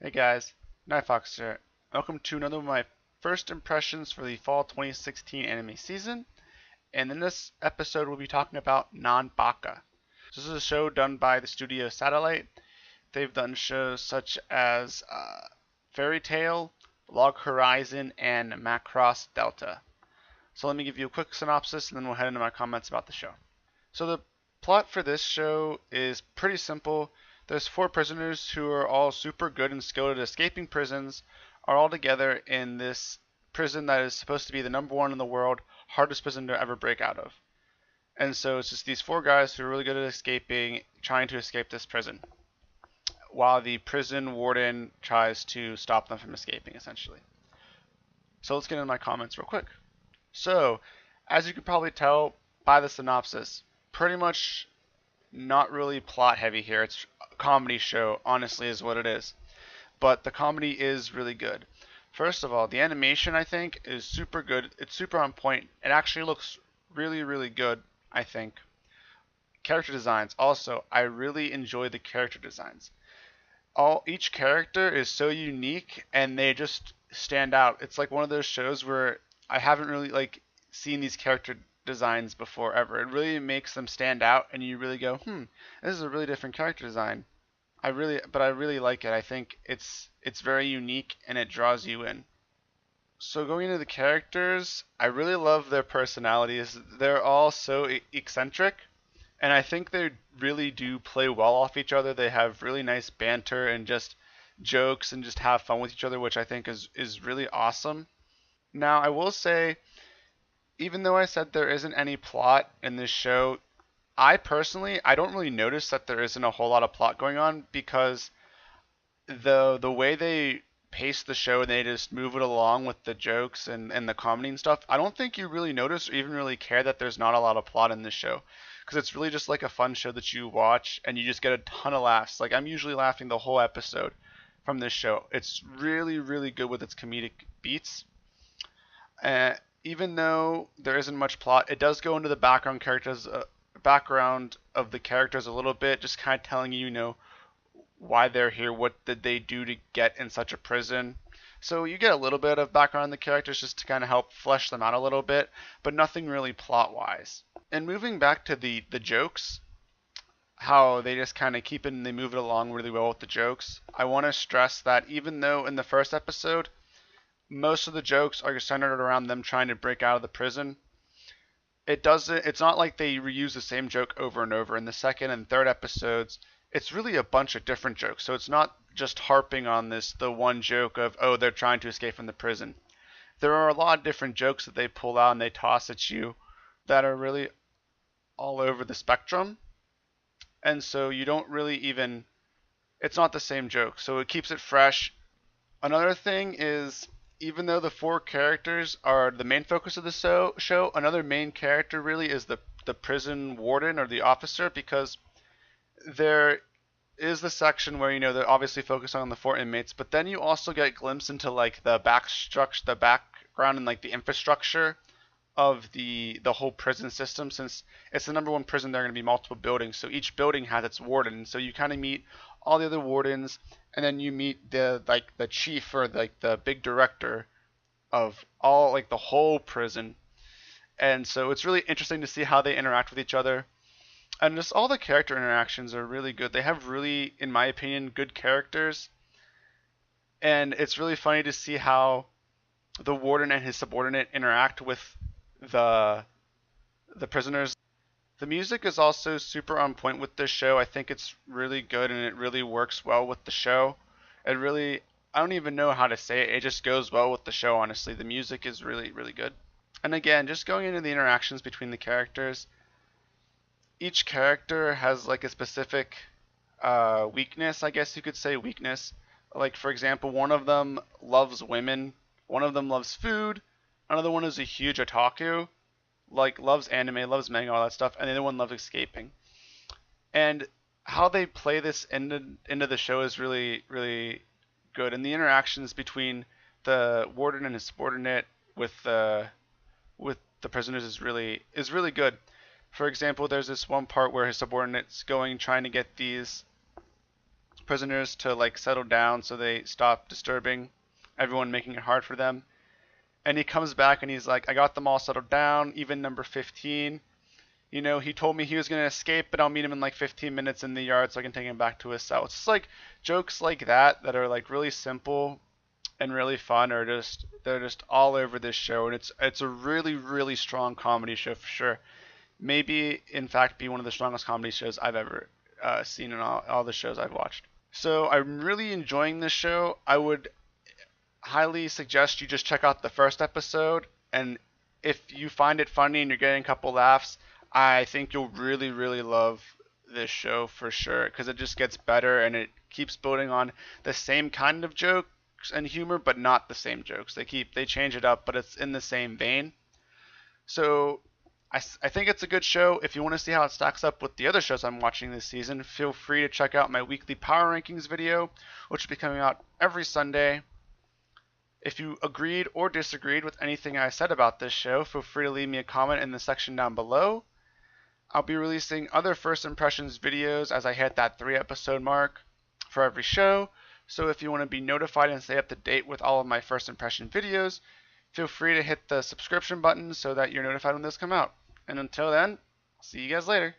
Hey guys, Nightfox here. Welcome to another of my first impressions for the fall 2016 anime season. And in this episode, we'll be talking about Nanbaka. This is a show done by the studio Satellite. They've done shows such as Fairy Tail, Log Horizon, and Macross Delta. So let me give you a quick synopsis and then we'll head into my comments about the show. So the plot for this show is pretty simple. There's four prisoners who are all super good and skilled at escaping prisons, are all together in this prison that is supposed to be the number one in the world, hardest prison to ever break out of. And so it's just these four guys who are really good at escaping, trying to escape this prison, while the prison warden tries to stop them from escaping, essentially. So let's get into my comments real quick. So, as you can probably tell by the synopsis, pretty much not really plot heavy here. It's a comedy show, honestly, is what it is. But the comedy is really good. First of all, the animation I think is super good. It's super on point. It actually looks really, really good, I think. Character designs also, I really enjoy the character designs. Each character is so unique and they just stand out. It's like one of those shows where I haven't really seen these character designs before ever. It really makes them stand out and you really go, this is a really different character design. I really like it. I think it's very unique and it draws you in. So going into the characters, I really love their personalities. They're all so eccentric, and I think they really do play well off each other. They have really nice banter and just jokes and just have fun with each other, which I think is really awesome. Now, I will say, even though I said there isn't any plot in this show, I don't really notice that there isn't a whole lot of plot going on because the way they pace the show and they just move it along with the jokes and the comedy and stuff, I don't think you really notice or even really care that there's not a lot of plot in this show because it's really just like a fun show that you watch and you just get a ton of laughs. Like I'm usually laughing the whole episode from this show. It's really, really good with its comedic beats. Uh, Even though there isn't much plot, it does go into the background of the characters a little bit, just kind of telling you, why they're here, what did they do to get in such a prison. So you get a little bit of background on the characters just to kind of help flesh them out a little bit, but nothing really plot-wise. And moving back to the jokes, how they just kind of keep it and they move it along really well with the jokes. I want to stress that even though in the first episode, most of the jokes are centered around them trying to break out of the prison, it's not like they reuse the same joke over and over. In the second and third episodes, it's really a bunch of different jokes. So it's not just harping on the one joke of, oh, they're trying to escape from the prison. There are a lot of different jokes that they pull out and they toss at you that are really all over the spectrum. And so you don't really even, it's not the same joke. So it keeps it fresh. Another thing is, even though the four characters are the main focus of the show, another main character really is the prison warden or the officer, because there is the section where they're obviously focusing on the four inmates, but then you also get glimpse into like the background and like the infrastructure of the whole prison system. Since it's the number one prison, there are going to be multiple buildings, so each building has its warden. So you kind of meet all the other wardens, and then you meet the chief or like the big director of all like the whole prison. And so it's really interesting to see how they interact with each other. And just all the character interactions are really good. They have really, in my opinion, good characters. And it's really funny to see how the warden and his subordinate interact with the the prisoners. The music is also super on point with this show. I think it's really good and it really works well with the show. I don't even know how to say it. It just goes well with the show, honestly. The music is really, really good. And again, just going into the interactions between the characters, each character has like a specific weakness, I guess you could say weakness. Like for example, one of them loves women, one of them loves food, another one is a huge otaku, like loves anime, loves manga, all that stuff, and the other one loves escaping. And how they play this into the show is really, really good. And the interactions between the warden and his subordinate with the prisoners is really good. For example, there's this one part where his subordinate's trying to get these prisoners to like settle down so they stop disturbing everyone, making it hard for them. And he comes back and he's like, I got them all settled down, even number 15. You know, he told me he was going to escape, but I'll meet him in like 15 minutes in the yard so I can take him back to his cell. It's just like jokes like that are like really simple and really fun, or just they're just all over this show, and it's a really really strong comedy show for sure. Maybe in fact be one of the strongest comedy shows I've ever seen in all the shows I've watched. So I'm really enjoying this show. I would highly suggest you just check out the first episode, and if you find it funny and you're getting a couple laughs, I think you'll really really love this show for sure, because it just gets better and it keeps building on the same kind of jokes and humor, but not the same jokes. They change it up, but it's in the same vein. So I think it's a good show. If you want to see how it stacks up with the other shows I'm watching this season, feel free to check out my weekly power rankings video, which will be coming out every Sunday. If you agreed or disagreed with anything I said about this show, feel free to leave me a comment in the section down below. I'll be releasing other first impressions videos as I hit that 3-episode mark for every show. So if you want to be notified and stay up to date with all of my first impression videos, feel free to hit the subscription button so that you're notified when those come out. And until then, see you guys later.